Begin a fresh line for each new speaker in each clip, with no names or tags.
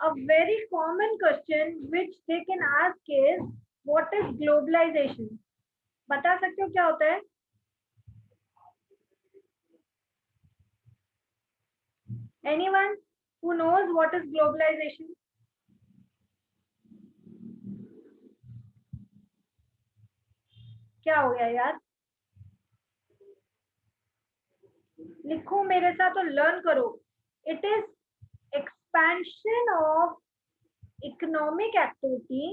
A very common question which they can ask is, what is globalization? बता सकते हो क्या होता है? Anyone who knows what is globalization? क्या हो गया यार? लिखो मेरे साथ और लर्न करो. It is expansion of economic activity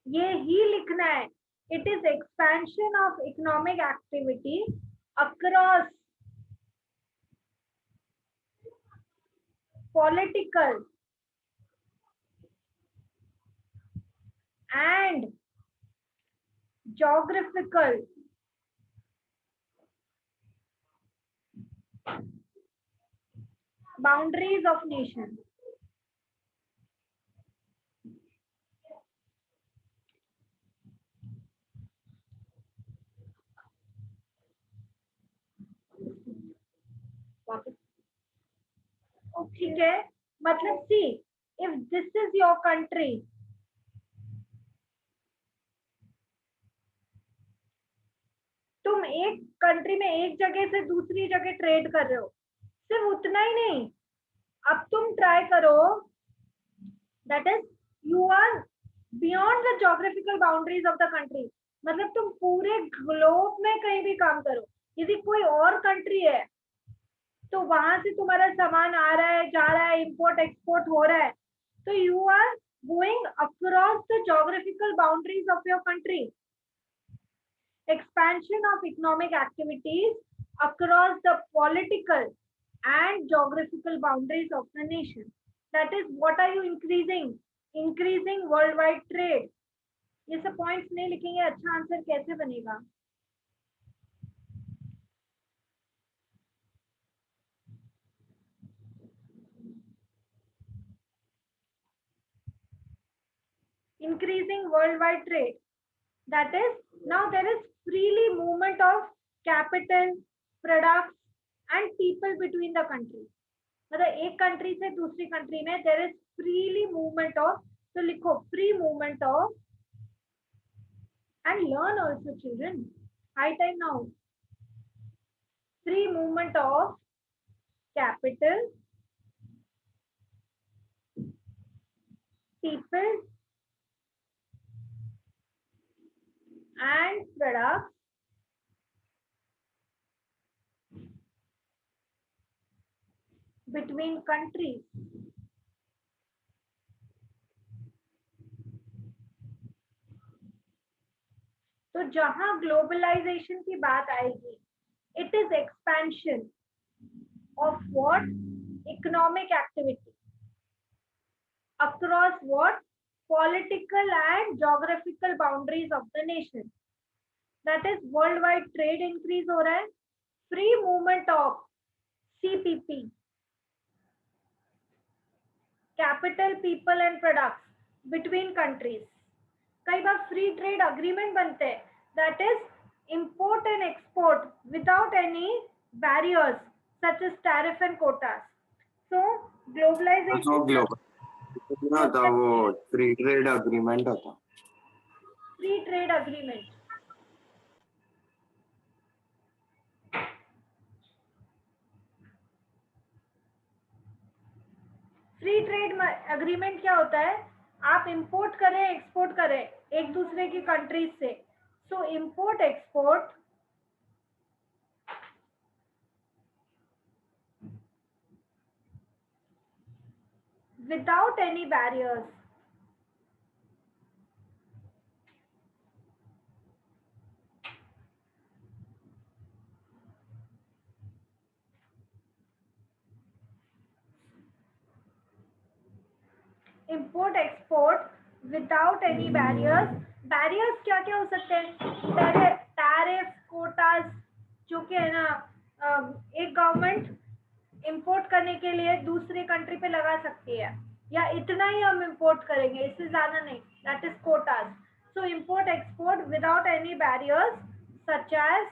ये ही लिखना है. It is expansion of economic activity across political and geographical boundaries of nation. ठीक है, मतलब सी, if this is your country, तुम एक कंट्री में एक जगह से दूसरी जगह ट्रेड कर रहे हो, सिर्फ उतना ही नहीं, अब तुम ट्राई करो that is you are beyond the geographical boundaries of the country. मतलब तुम पूरे ग्लोब में कहीं भी काम करो, यदि कोई और कंट्री है तो वहां से तुम्हारा सामान आ रहा है, जा रहा है, इंपोर्ट एक्सपोर्ट हो रहा है, तो you are going across the geographical boundaries of your country. Expansion of economic activities across the political and geographical boundaries of the nation. That is, what are you increasing? Increasing worldwide trade. ये सब points नहीं लिखेंगे, अच्छा answer कैसे बनेगा? Increasing worldwide trade. That is, now there is freely movement of capital, products and people between the countries. मतलब एक country से दूसरी कंट्री में there is freely movement of, तो लिखो free movement of, and learn also children, high time now. Free movement of capital, people and products between countries. तो जहां globalisation की बात आएगी, it is expansion of what? Economic activity across what? Political and geographical boundaries of the nation. That is, worldwide trade increase हो रहा है, free movement of CPP, capital, people and products between countries. कई बार free trade agreement बनते हैं, that is import and export without any barriers such as tariff and quotas. So globalization
ना था, वो free trade agreement होता.
Free trade agreement, free trade agreement क्या होता है? आप इंपोर्ट करें, एक्सपोर्ट करें एक दूसरे की कंट्रीज से, so import export without any barriers. Import export without any barriers. Barriers क्या क्या हो सकते हैं? टैरिफ, कोटास, जो कि है ना, एक गवर्नमेंट इंपोर्ट करने के लिए दूसरी कंट्री पे लगा सकती है, या इतना ही हम इंपोर्ट करेंगे, इससे ज्यादा नहीं, that is quotas. So import export without any barriers such as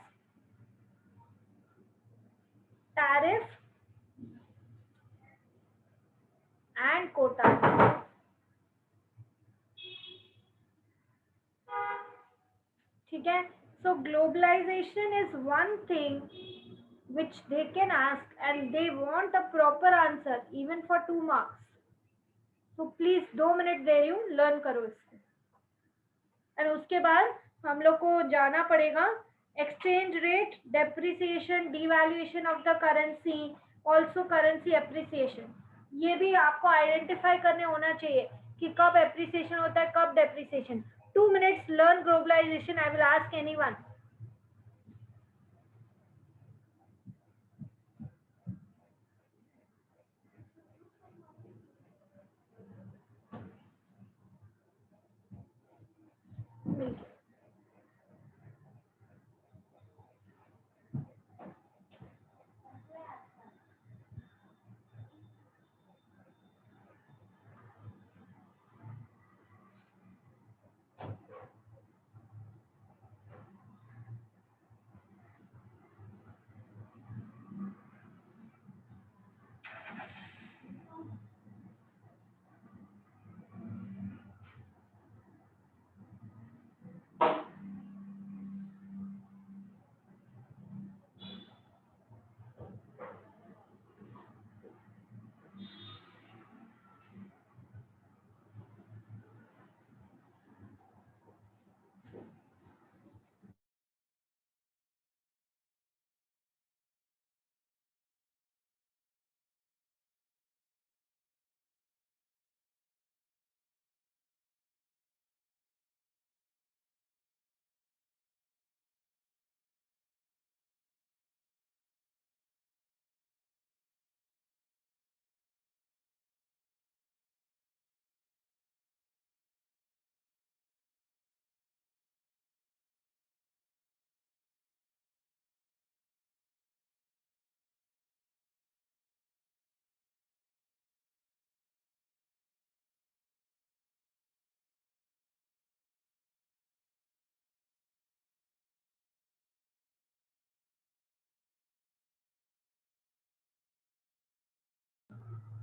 quota. ठीक है, so globalization is one thing which they can ask and they want a proper answer even for 2 marks. So please 2 minute दे रही हूँ, learn करो इसको। And उसके बाद हम लोग को जाना पड़ेगा exchange rate, depreciation, devaluation of the currency, also currency appreciation. ये भी आपको आइडेंटिफाई करने होना चाहिए कि कब एप्रिसिएशन होता है, कब depreciation. 2 minutes, learn globalization. I will ask anyone.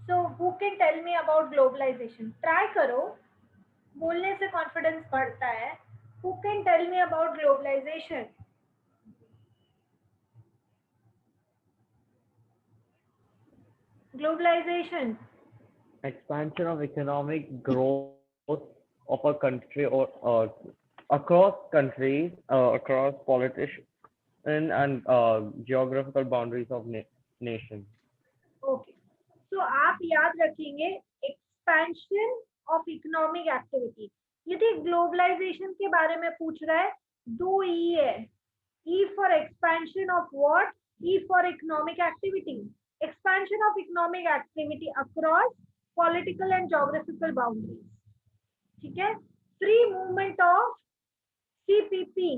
So who can tell me about globalization? Try करो, बोलने से कॉन्फिडेंस बढ़ता है। Who can tell me about globalization? Globalization.
Expansion of economic growth of a country or across countries, across politician and geographical boundaries of nation.
Okay, so आप याद रखेंगे expansion of economic activity. यदि globalisation के बारे में पूछ रहा है, 2 ई है। E for expansion of what? E for economic activity. Expansion of economic activity across political and geographical boundaries. ठीक है, फ्री मूवमेंट ऑफ सीपीपी,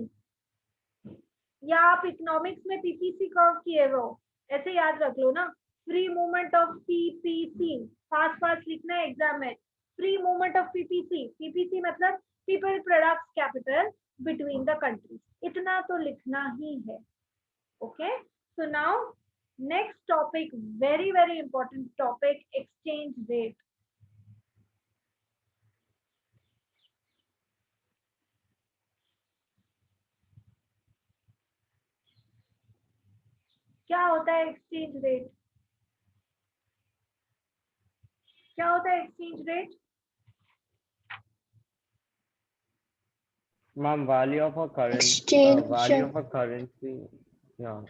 या आप इकोनॉमिक्स में पीपीसी कर्व किए हो, ऐसे याद रख लो ना। Free movement of PPC, fast fast लिखना है एग्जाम में। Free movement of PPC, PPC मतलब people products capital between the countries. इतना तो लिखना ही है। Okay, so now next topic, very very important topic, exchange rate. क्या होता है एक्सचेंज रेट? क्या होता है exchange rate?
Ma'am, value of a currency.
Exchange.
Value of a currency. Yeah.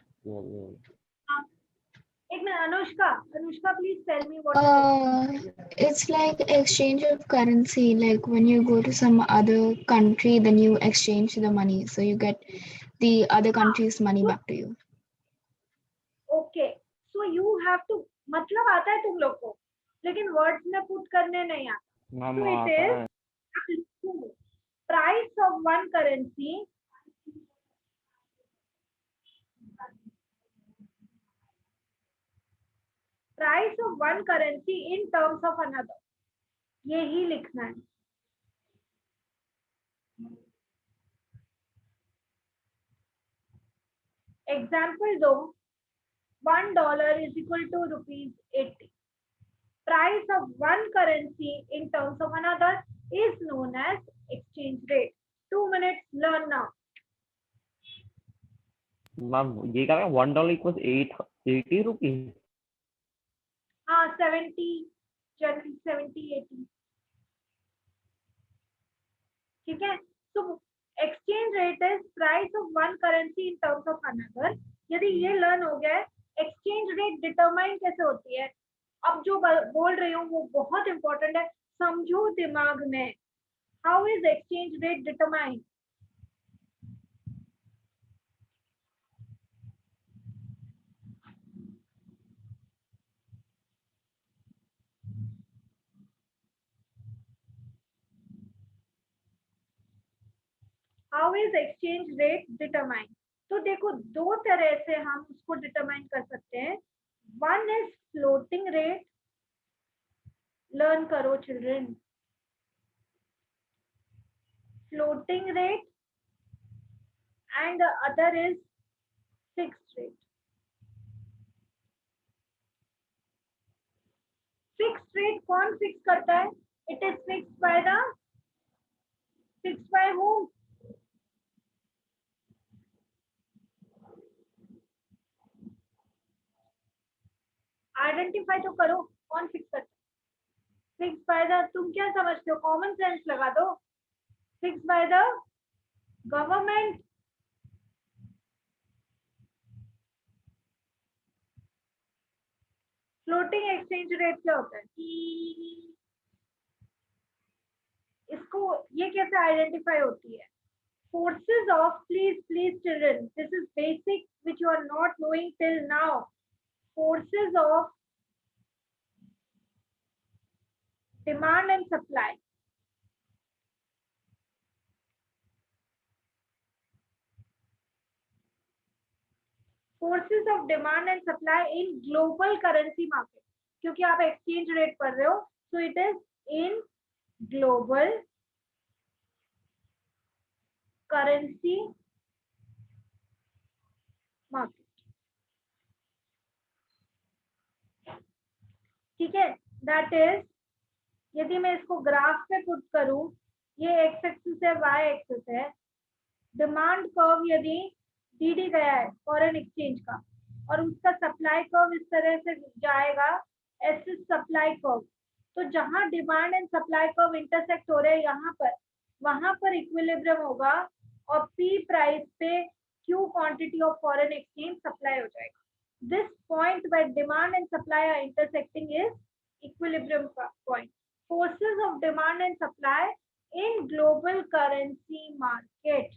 एक मिनट, Anushka, Anushka please tell me what is
It's like exchange of currency. Like when you go to some other country, then you exchange the money, so you get the other country's money back to you.
Okay, so you have to, मतलब आता है तुम लोग को, लेकिन words में put करने नहीं आता।
Ma'am,
so it is price of one currency price of one currency in terms of another, ये ही लिखना है। एग्जाम्पल दो, $1 is equal to ₹80। price of one currency in terms of another is known as exchange rate. 2 minutes, learn now.
Ma'am ये क्या है, $1 equals 80 rupees.
हाँ 70, generally 70, 80. ठीक है. So exchange rate is price of one currency in terms of another. यदि ये learn हो गया है, exchange rate determine कैसे होती है. अब जो बोल रही हूँ वो बहुत इंपॉर्टेंट है, समझो दिमाग में. How is exchange rate determined? How is exchange rate determined? तो देखो दो तरह से हम उसको डिटरमाइन कर सकते हैं. One is floating rate. Learn करो children. Floating rate and the other is fixed rate. Fixed rate कौन फिक्स करता है? It is fixed by whom? Identify तो करो कौन फिक्स करता है. फिक्स बाय द, तुम क्या समझते हो? कॉमन सेंस लगा दो. Fix by the government. Floating exchange rate क्या होता है? इसको ये कैसे आइडेंटिफाई होती है? Forces of, please children, this is basic which you are not knowing till now. Forces of demand and supply. Forces of demand and supply in global currency market. क्योंकि आप exchange rate पढ़ रहे हो, so it is in global currency market. ठीक है. That is, यदि मैं इसको ग्राफ पे पुट करूं, ये एक्स एक्सिस है, वाई एक्सिस है. डिमांड कर्व यदि डी गया है फॉरेन एक्सचेंज का, और उसका सप्लाई कर्व इस तरह से जाएगा, एस इज सप्लाई कर्व. तो जहां demand and supply curve intersect हो रहे हैं यहाँ पर, वहां पर इक्विलिब्रियम होगा और पी प्राइस पे Q quantity of foreign exchange supply हो जाएगा. This point where demand and supply are intersecting is equilibrium point. Forces of demand and supply in global currency market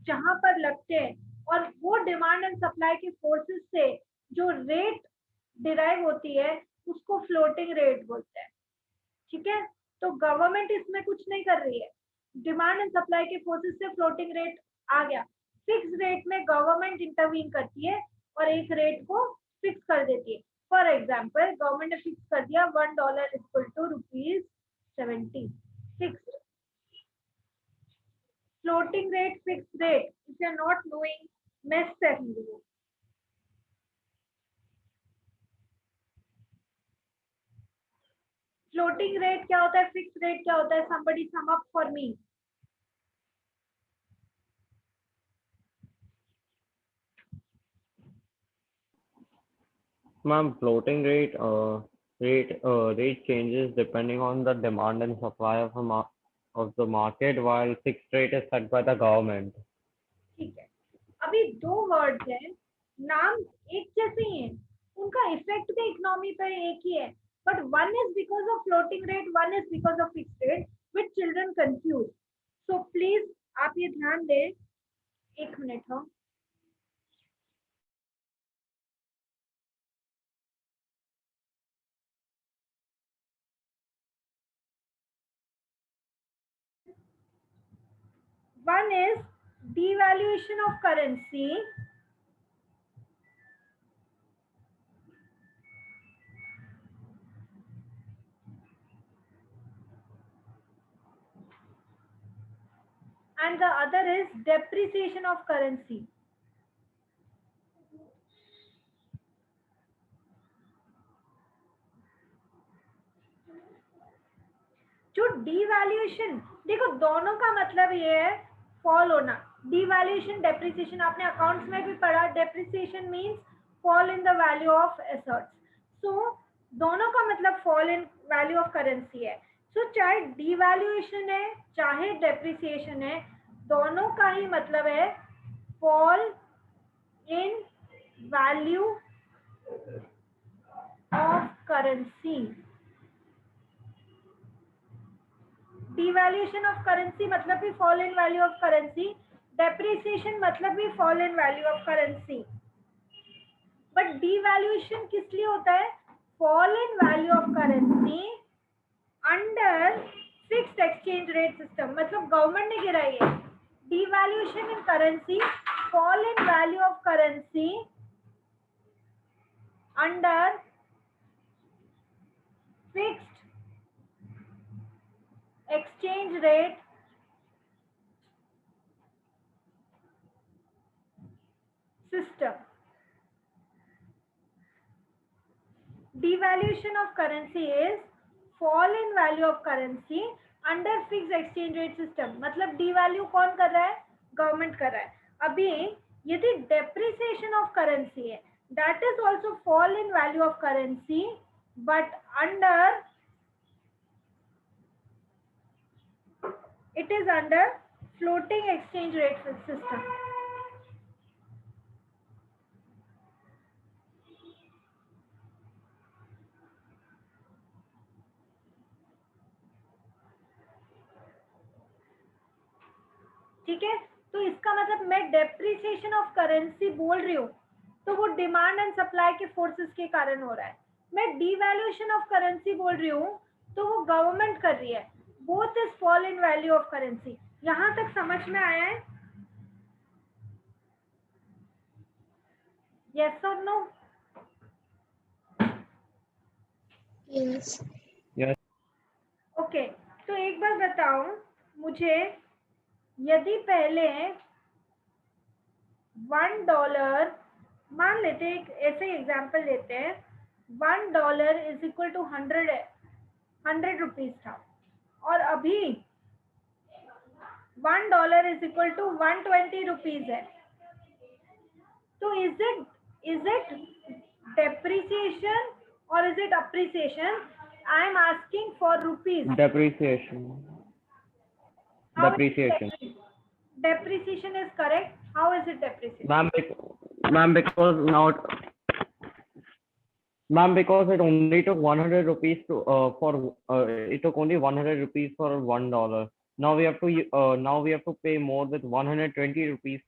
जहां पर लगते हैं, और वो डिमांड एंड सप्लाई के फोर्सेस से जो रेट डिराइव होती है उसको फ्लोटिंग रेट बोलते हैं. ठीक है. तो गवर्नमेंट इसमें कुछ नहीं कर रही है. डिमांड एंड सप्लाई के फोर्सेस से फ्लोटिंग रेट आ गया. फिक्स रेट में गवर्नमेंट इंटरवीन करती है और एक रेट को फिक्स कर देती है. फॉर एग्जाम्पल, गवर्नमेंट ने फिक्स कर दिया $1 equal to ₹70. Fix. Floating rate, fixed rate. If you are not knowing, mess कर लो. Floating rate क्या होता है? Fixed rate क्या होता है? Somebody sum up for me.
Ma'am, floating rate changes depending on the demand and supply of the market, while fixed rate is set by the government.
ठीक है. अभी दो वर्ड्स हैं, नाम एक जैसे ही हैं, उनका इफेक्ट भी इकोनॉमी पे एक ही है, but one is because of floating rate, one is because of fixed rate, which children confuse. So please आप ये ध्यान दें. एक मिनट हो. One is devaluation of currency, and the other is depreciation of currency. जो devaluation, देखो दोनों का मतलब ये है फॉल होना। डिवैल्यूएशन डेप्रिसिएशन आपने अकाउंट्स में भी पढ़ा, depreciation means fall in the value of assets. So दोनों का मतलब fall in value of currency है। सो चाहे डिवैल्यूएशन है चाहे डेप्रिसिएशन है, दोनों का ही मतलब है fall in value of currency. devaluation of currency मतलब भी fall in value of currency, depreciation मतलब भी fall in value of currency। but devaluation किस लिए होता है? fall in value of currency under fixed exchange rate system, मतलब government ने गिराई है। devaluation in currency, fall in value of currency under fixed exchange rate system। devaluation of currency is fall in value of currency under fixed exchange rate system। मतलब devalue कौन कर रहा है? Government कर रहा है। अभी यदि depreciation of currency है, that is also fall in value of currency but under, it is under floating exchange rate system। ठीक है, तो इसका मतलब मैं डेप्रिसिएशन ऑफ करेंसी बोल रही हूँ तो वो डिमांड एंड सप्लाई के फोर्सेस के कारण हो रहा है। मैं डिवैल्यूएशन ऑफ करेंसी बोल रही हूँ तो वो गवर्नमेंट कर रही है। Both is fall in value of currency. यहाँ तक समझ में आया है? यस और नो?
Yes.
Yes.
ओके, तो एक बार बताओ मुझे, यदि पहले $1, मान लेते हैं, एक ऐसे एग्जांपल लेते हैं, $1 इज इक्वल टू 100 रुपीज था और अभी $1 इज इक्वल टू 120 रुपीज है। तो is it depreciation or is it appreciation? I am asking for rupees.
Depreciation.
How is it
Depreciation.
depreciation is correct? How is it depreciation?
Ma'am, because it only took 100 rupees to it took only 100 rupees for $1. Now we have to pay more than 120 rupees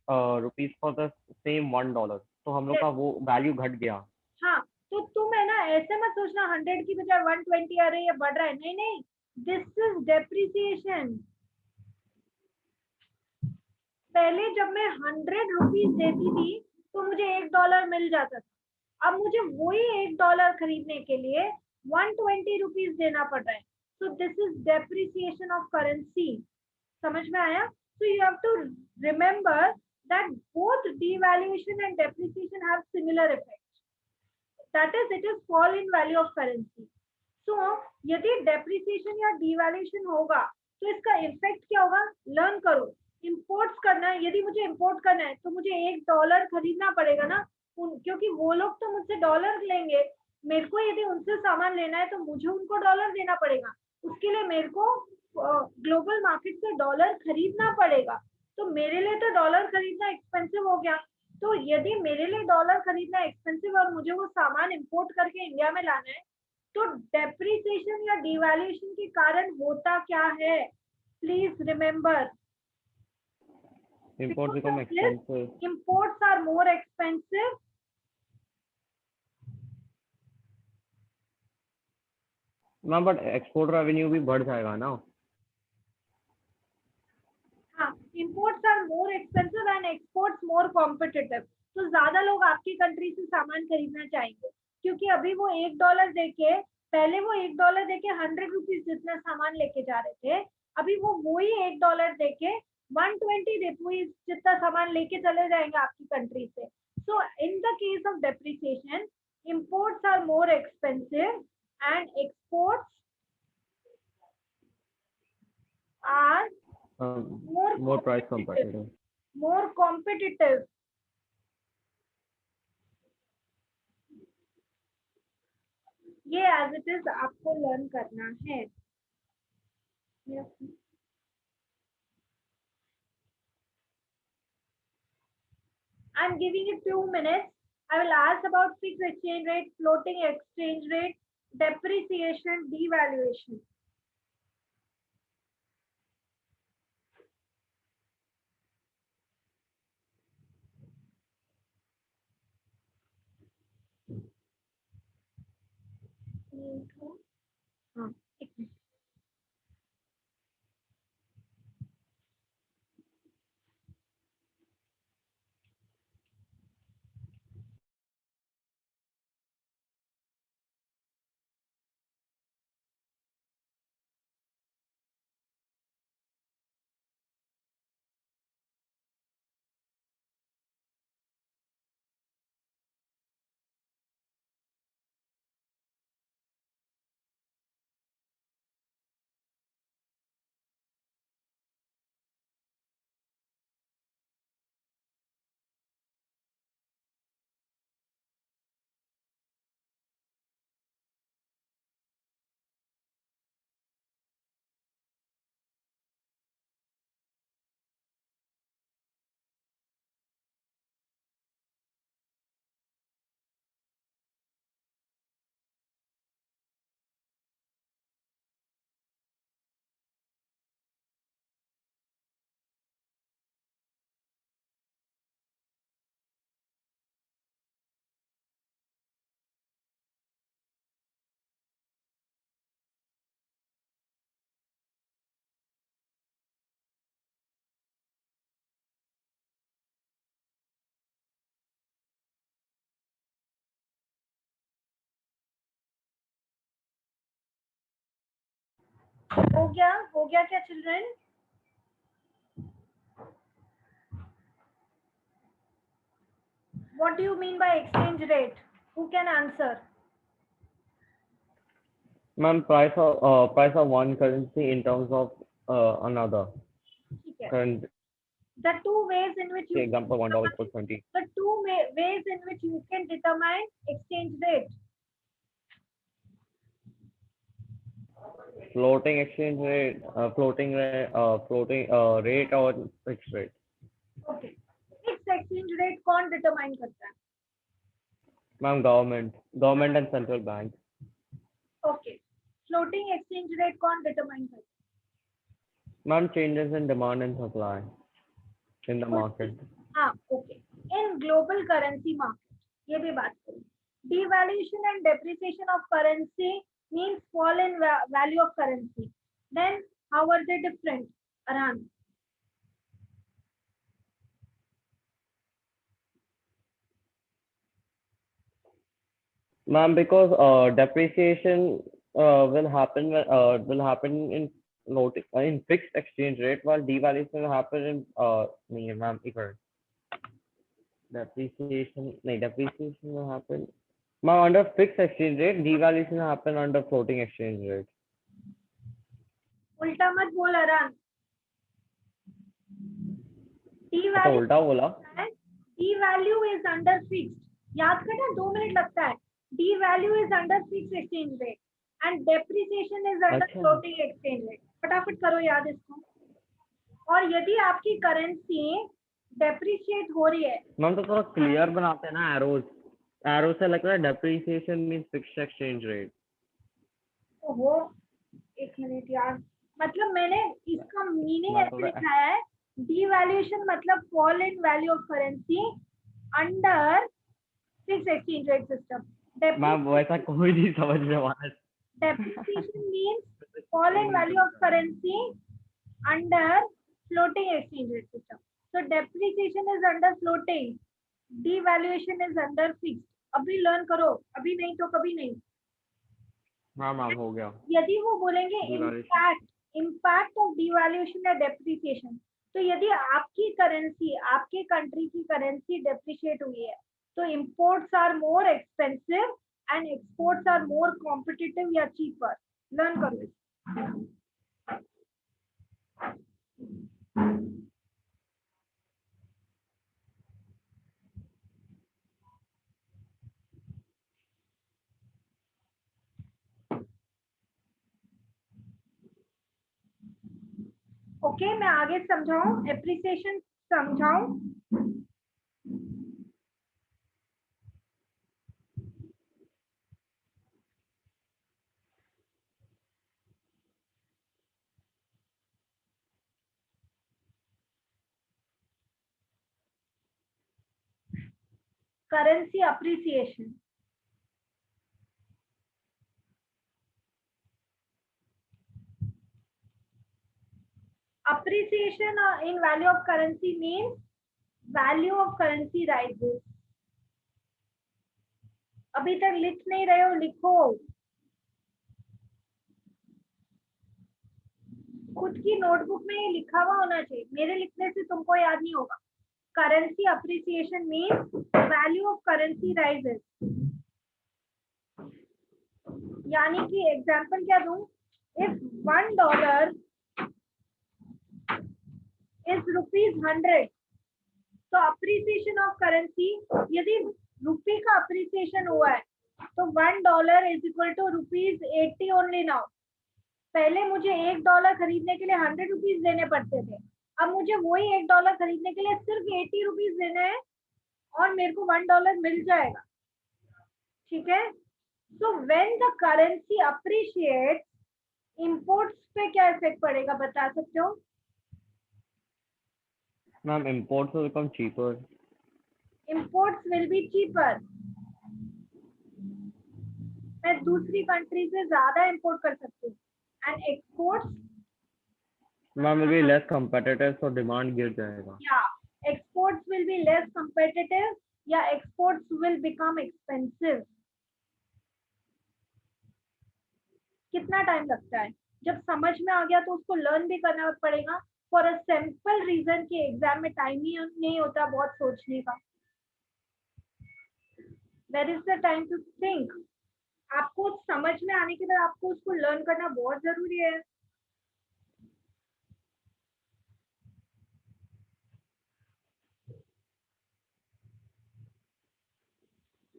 for the same $1. तो हम लोग का वो value घट गया।
हाँ, तो तुम है ना ऐसे मत सोचना 100 की बजाय 120 आ रही है, बढ़ रहा है। नहीं नहीं, दिस इज डेप्रिसिएशन। पहले जब मैं 100 रुपीज देती थी तो मुझे $1 मिल जाता था। अब मुझे वही $1 खरीदने के लिए 120 रुपीज देना पड़ रहा है। So this is depreciation of currency. समझ में आया? So you have to remember that both devaluation and depreciation have similar effects. That is, it is fall in value of currency. So यदि depreciation या devaluation होगा तो इसका effect क्या होगा? लर्न करो। इंपोर्ट्स करना है, यदि मुझे इंपोर्ट करना है तो मुझे $1 खरीदना पड़ेगा ना, क्योंकि वो लोग तो मुझसे डॉलर लेंगे। मेरे को यदि उनसे सामान लेना है तो मुझे उनको डॉलर देना पड़ेगा। उसके लिए मेरे को ग्लोबल मार्केट से डॉलर खरीदना पड़ेगा। तो मेरे लिए तो डॉलर खरीदना एक्सपेंसिव हो गया। तो यदि मेरे लिए डॉलर खरीदना एक्सपेंसिव और मुझे वो सामान इंपोर्ट करके इंडिया में लाना है, तो डेप्रिसिएशन या डिवैल्यूएशन के कारण होता क्या है? Please remember,
Imports become expensive.
imports are more expensive.
Ma'am but export revenue भी बढ़ जाएगा ना।
हाँ, imports are more expensive and exports more competitive. तो ज्यादा लोग आपकी कंट्री से सामान खरीदना चाहेंगे, क्योंकि अभी वो $1 देके, पहले वो $1 देके 100 रुपीज जितना सामान लेके जा रहे थे, अभी वो वही $1 देके 120 रुपीज जितना सामान लेके चले जाएंगे आपकी कंट्री से। So in the case of depreciation, imports are more expensive and exports are
More price competitive.
more competitive. ये as it is आपको learn करना है. I'm giving it 2 minutes. I will ask about fixed exchange rate, floating exchange rate, depreciation, devaluation. हाँ, एक minute. हो गया क्या children? What do you mean by exchange rate? Who can answer?
Ma'am, price of one currency in terms of another.
ठीक है.
Current
The two ways in which you
example $1 equals 20.
the two ways in which you can determine exchange rate.
Floating exchange rate, floating rate or fixed rate.
Okay. Fixed exchange rate कौन determine करता है?
Ma'am, government and central bank.
Okay. Floating exchange rate कौन determine करता है?
Ma'am, changes in demand and supply in the market.
हाँ, okay. In global currency market, ये भी बात करूँ. Devaluation and depreciation of currency means fall in value of currency. Then how are they different? Arhan.
Ma'am, because depreciation will happen in fixed exchange rate, while devaluation will happen in नहीं ma'am एक minute. Depreciation will happen. Ma'am, under fixed exchange rate, devaluation will happen under floating exchange rate.
उल्टा मत बोल अरहान.
अच्छा उल्टा बोला.
Devalue is under fixed. याद करना 2 मिनट लगता है. Devalue is under fixed exchange rate and depreciation is under
अच्छा.
floating exchange rate. फटाफट करो याद इसको. और यदि आपकी करेंसी डेप्रिशिएट हो रही है.
मैम तो थोड़ा क्लियर बनाते हैं ना एरो से लग रहा है depreciation means fixed exchange rate.
ओहो, एक मिनट यार. मतलब मैंने इसका मीनिंग ऐसे लिखा है. डिवैल्यूएशन मतलब fall in value of currency under fixed exchange rate system.
Ma'am वैसा कोई नहीं समझने वाला.
Depreciation means fall in value of currency under floating exchange rate system. So depreciation is under floating, devaluation is under fixed. अभी learn करो, अभी नहीं तो कभी नहीं.
हाँ मैम हो गया.
यदि वो बोलेंगे impact of devaluation या depreciation, तो यदि आपकी करेंसी, आपके कंट्री की करेंसी डेप्रिशिएट हुई है, तो imports are more expensive and exports are more competitive या cheaper. Learn करो. ओके, मैं आगे समझाऊं, एप्रिसिएशन समझाऊं? Currency appreciation, appreciation in value of currency means value of currency rises. अभी तक लिख नहीं रहे हो, लिखो, खुद की नोटबुक में ये लिखा हुआ होना चाहिए, मेरे लिखने से तुमको याद नहीं होगा. Currency appreciation means value of currency rises. यानी कि एग्जांपल क्या दूं, इफ $1 is ₹100, तो अप्रिसिएशन ऑफ करेंसी, यदि रुपी का अप्रिसिएशन हुआ है तो $1 is equal to ₹80 only now. पहले मुझे $1 खरीदने के लिए ₹100 देने पड़ते थे, अब मुझे वही $1 खरीदने के लिए सिर्फ ₹80 देने हैं और मेरे को $1 मिल जाएगा. ठीक है. So when the currency appreciates, imports पे क्या इफेक्ट पड़ेगा बता सकते हो?
Ma'am, imports will become cheaper.
Imports will be cheaper. मैं दूसरी कंट्री से ज्यादा इंपोर्ट कर सकती हूँ. And exports,
Ma'am, will be less competitive, so demand गिर जाएगा.
या exports will be less competitive, या एक्सपोर्ट्स विल बिकम एक्सपेंसिव. कितना टाइम लगता है? जब समझ में आ गया तो उसको लर्न भी करना पड़ेगा, फॉर अ सिंपल रीजन कि एग्जाम में टाइम ही नहीं होता बहुत सोचने का. Where is the time to think. आपको समझ में आने के बाद आपको उसको लर्न करना बहुत जरूरी है.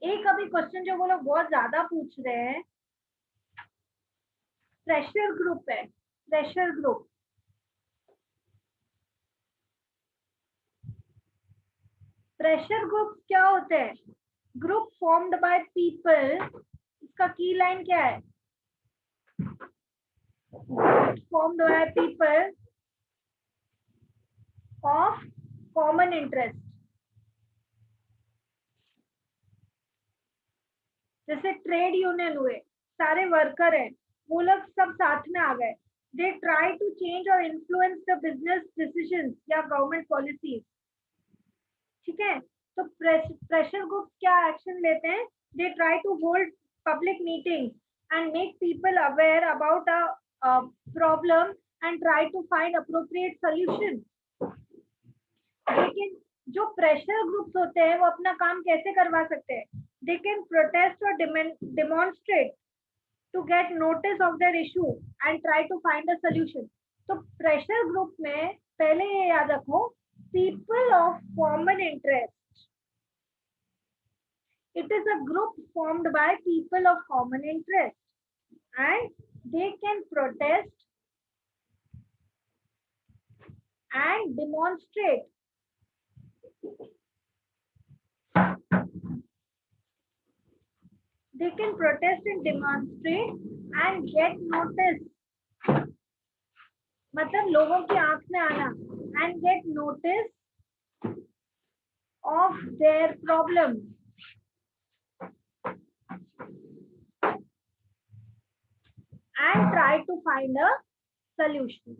एक अभी क्वेश्चन जो वो लोग बहुत ज्यादा पूछ रहे हैं, प्रेशर ग्रुप है. प्रेशर ग्रुप, प्रेशर ग्रुप क्या होते हैं? Group formed by people. इसका की लाइन क्या है? Formed by people of common interest. जैसे ट्रेड यूनियन हुए, सारे वर्कर हैं, वो लोग सब साथ में आ गए. दे ट्राई टू चेंज और इन्फ्लुएंस द बिजनेस डिसीजंस या गवर्नमेंट पॉलिसीज. ठीक है. तो प्रेशर ग्रुप क्या एक्शन लेते हैं? They try to hold public meeting and make people aware about a problem and try to find appropriate solution. लेकिन जो प्रेशर ग्रुप्स होते हैं वो अपना काम कैसे करवा सकते हैं? They can protest or demonstrate to get notice of their issue and try to find a solution. तो pressure group में पहले ये याद रखो, people of common interest. It is a group formed by people of common interest and they can protest and demonstrate. They can protest and demonstrate and get notice. मतलब लोगों की आंख में आना. And get notice of their problem. And try to find a solution.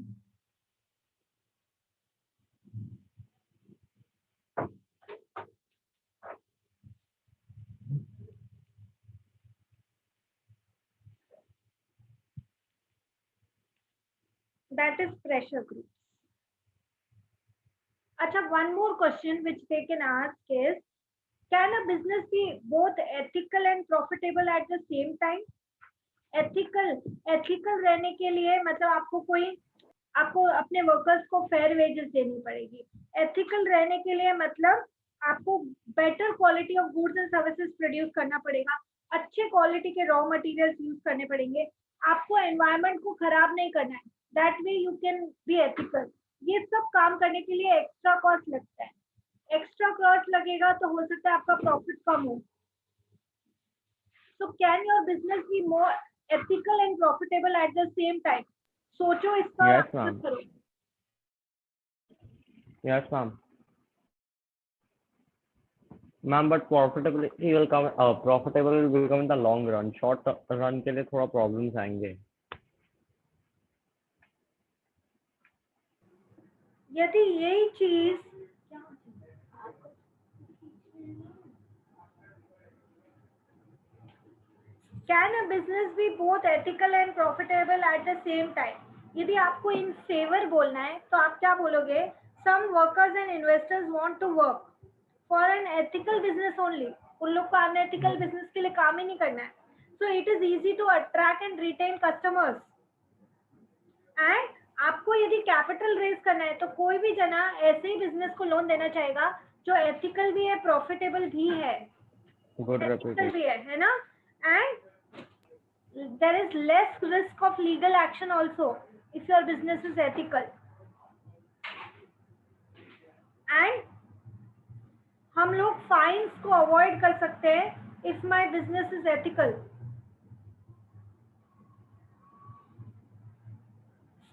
That is pressure groups. Acha, one more question which they can ask is, can a business be both ethical and profitable at the same time? Ethical रहने के लिए मतलब आपको कोई आपको अपने workers को fair wages देनी पड़ेगी। एथिकल रहने के लिए मतलब आपको better quality of goods and services produce करना पड़ेगा, अच्छे क्वालिटी के रॉ मटेरियल्स यूज करने पड़ेंगे, आपको एनवायरनमेंट को खराब नहीं करना है, that way you can be ethical. ये सब काम करने के लिए एक्स्ट्रा कॉस्ट लगता है, एक्स्ट्रा कॉस्ट लगेगा तो हो सकता है आपका प्रॉफिट कम हो। So can your business be more ethical and profitable at the same time? सोचो इसका
Yes,
आंसर
ma'am.
करो।
Yes, ma'am. Ma'am, but profitability will come. Profitable will come in the long run. Short run के लिए थोड़ा problems आएंगे.
यदि यही चीज can a business be both ethical and profitable at the same time? यदि आपको इन फेवर बोलना है तो आप क्या बोलोगे? Some workers and investors want to work for an ethical business only. उन लोग को unethical business के लिए काम ही नहीं करना है. So it is easy to attract and retain customers. And आपको यदि कैपिटल रेज करना है तो कोई भी जना ऐसे ही बिजनेस को लोन देना चाहेगा जो एथिकल भी है, प्रॉफिटेबल भी है,
Good
ethical
reputation.
भी है ना? And there is less risk of legal action also if your business is ethical. And हम लोग फाइन्स को अवॉइड कर सकते हैं if my business is ethical.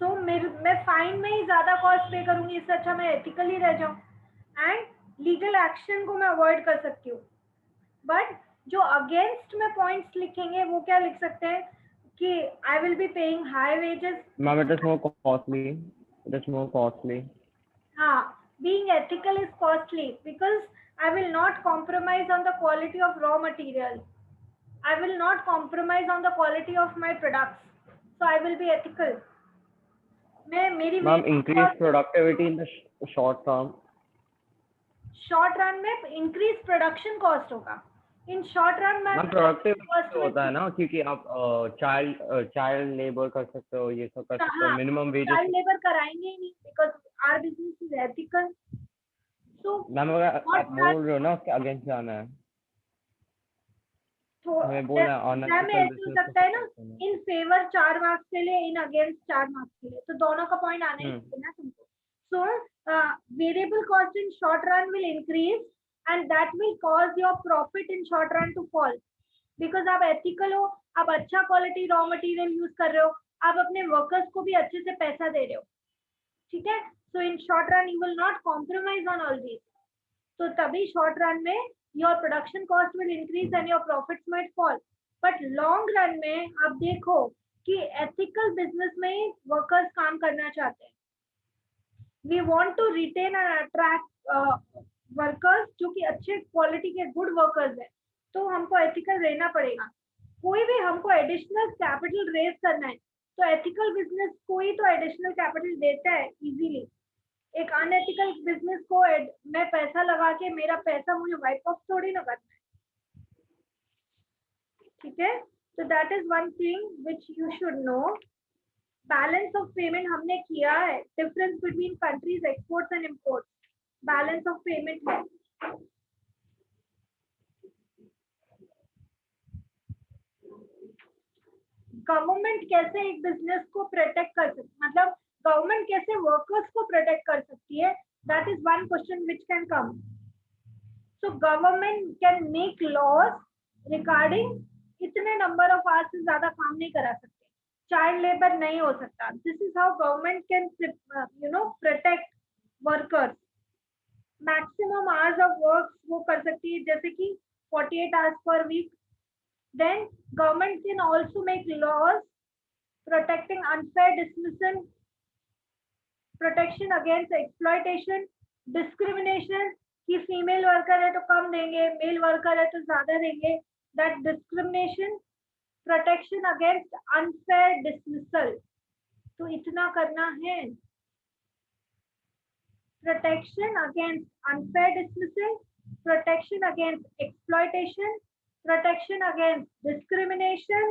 So मैं फाइन में ही ज्यादा कॉस्ट पे करूंगी, इससे अच्छा मैं एथिकल ही रह जाऊं। एंड लीगल एक्शन को मैं अवॉइड कर सकती हूँ। बट जो अगेंस्ट में पॉइंट्स लिखेंगे वो क्या लिख सकते हैं कि I will be paying high wages.
Ma'am, it is more costly. It is more costly.
हाँ, being ethical is costly because I will not compromise on the quality of raw material. I will not compromise on the quality of my products. So I will be ethical. मैं मेरी
Ma'am, increase productivity in the short term.
Short run में increase production cost होगा। इन short run में
ma'am productivity होता है ना, क्योंकि आप चाइल्ड लेबर कर सकते हो, ये सब कर सकते हो, मिनिमम वेजेस।
चाइल्ड लेबर कराएंगे ही नहीं because our business is ethical. So
ma'am अगर आप बोल रहे हो ना उसके अगेंस्ट जाना है,
तो
हमें बोलना है
में ऐसे हो सकता है ना, इन फेवर 4 मार्क्स के लिए, इन अगेंस्ट 4 मार्क्स के लिए, तो दोनों का पॉइंट आना ही चाहिए ना तुमको। So variable cost in short run will increase and that will cause your profit in short run to fall because आप एथिकल हो, आप अच्छा क्वालिटी रॉ मटेरियल यूज कर रहे हो, आप अपने वर्कर्स को भी अच्छे से पैसा दे रहे हो, ठीक है। So in short run you will not compromise on all this, तो तभी शॉर्ट रन में your production cost will increase and your profits might fall. But long run में आप देखो कि एथिकल बिजनेस में ही वर्कर्स काम करना चाहते हैं। We want to retain and attract workers जो कि अच्छे क्वालिटी के गुड वर्कर्स हैं, तो हमको एथिकल रहना पड़ेगा। कोई भी हमको एडिशनल कैपिटल रेज करना है तो एथिकल बिजनेस कोई तो एडिशनल कैपिटल देता है इजीली। एक अनएथिकल बिजनेस को मैं पैसा लगा के मेरा पैसा मुझे वाइप ऑफ थोड़ी ना करना है, ठीक है। तो that is one thing which you should know. Balance of payment हमने किया है, difference between countries exports and imports, balance of payment है। गवर्नमेंट कैसे एक बिजनेस को प्रोटेक्ट कर सकती, मतलब गवर्नमेंट कैसे वर्कर्स को प्रोटेक्ट कर सकती है, that is one question which can come. So government can make laws regarding इतने नंबर ऑफ आवर्स से ज्यादा काम नहीं करा सकते, चाइल्ड लेबर नहीं हो सकता। This is how government can protect workers. Maximum hours of work वो कर सकती है, जैसे कि 48 hours per week. Then government can also make laws protecting unfair dismissal, protection against exploitation, discrimination कि फीमेल वर्कर है तो कम देंगे, मेल वर्कर है तो ज्यादा देंगे, that discrimination, protection against unfair dismissal। तो इतना करना है, protection against unfair dismissal, protection against exploitation, protection against discrimination,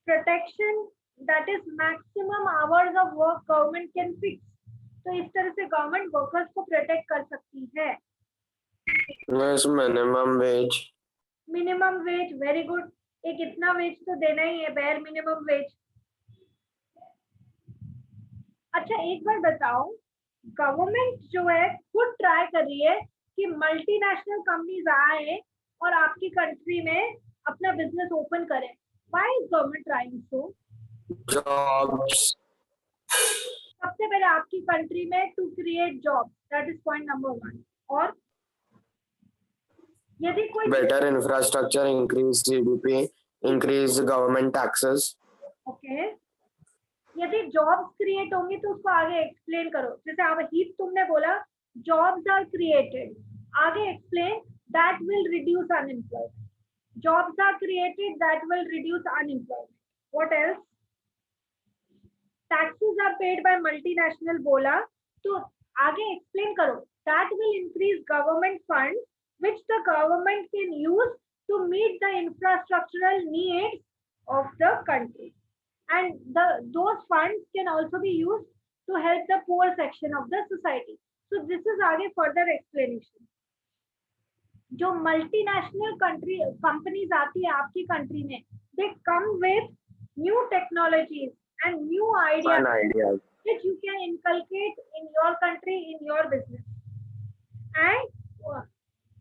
protection that is maximum hours of work government can fix. तो इस तरह से गवर्नमेंट वर्कर्स को प्रोटेक्ट कर सकती है.
Yes, minimum wage.
Minimum wage, very good. एक इतना वेज तो देना ही है, बेयर मिनिमम वेज. अच्छा एक बार बताओ, गवर्नमेंट जो है खुद ट्राई कर रही है कि मल्टीनेशनल कंपनीज आए और आपकी कंट्री में अपना बिजनेस ओपन करें. Why is government trying so?
Jobs.
सबसे पहले आपकी कंट्री में to create job, that is point number 1. और यदि कोई
Better infrastructure, increase GDP, increase government taxes.
Okay, यदि जॉब्स क्रिएट होंगी तो उसको आगे एक्सप्लेन करो. जैसे आप हीप तुमने बोला जॉब्स आर क्रिएटेड, आगे explain that will reduce unemployment. Jobs are created that will reduce unemployment. What else? Taxes are paid by multinational बोला तो आगे एक्सप्लेन करो that will increase government fund which the government can use to meet the infrastructural needs of the country. And those funds can also be used to help the poor section of the society. So this is आगे further explanation. जो multinational country companies आती है आपकी country में, they come with new technologies and new ideas
Fun ideas.
which you can inculcate in your country, in your business. And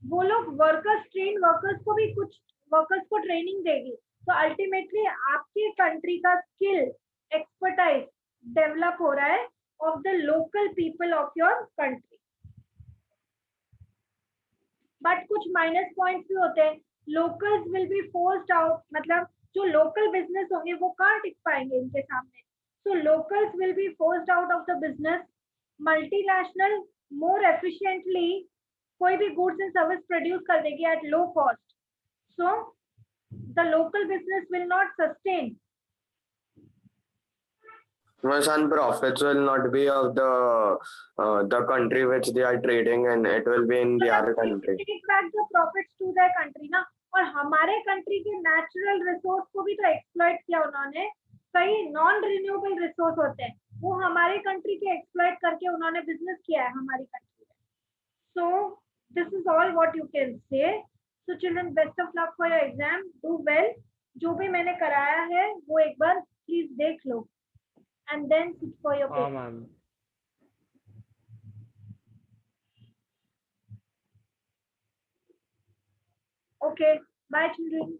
वो लोग workers, train workers को भी कुछ वर्कर्स को ट्रेनिंग देगी. तो अल्टीमेटली आपकी कंट्री का स्किल एक्सपर्टाइज डेवलप हो रहा है of the local people of your country. But कुछ माइनस पॉइंट्स भी होते हैं. Locals will be forced out, मतलब जो लोकल बिजनेस होंगे वो कहाँ टिक पाएंगे इनके सामने. So locals will be forced out of the business. Multinational more efficiently कोई भी गुड्स एंड सर्विस प्रोड्यूस कर देगी at low cost. So the local business will not sustain.
And profits will not be of the country which they are trading in. It will be in the other country.
Take back the profits to their country ना. और हमारे country के natural resource को भी तो exploit किया उन्होंने. कई नॉन रिन्यूएबल रिसोर्स होते हैं वो हमारे कंट्री के एक्सप्लॉइट करके उन्होंने बिजनेस किया है हमारी कंट्री में. सो this is all what you can say. So children, best of luck for your exam. Do well. जो भी मैंने कराया है वो एक बार प्लीज देख लो and then sit for your paper.
ma'am.
Okay. Bye children.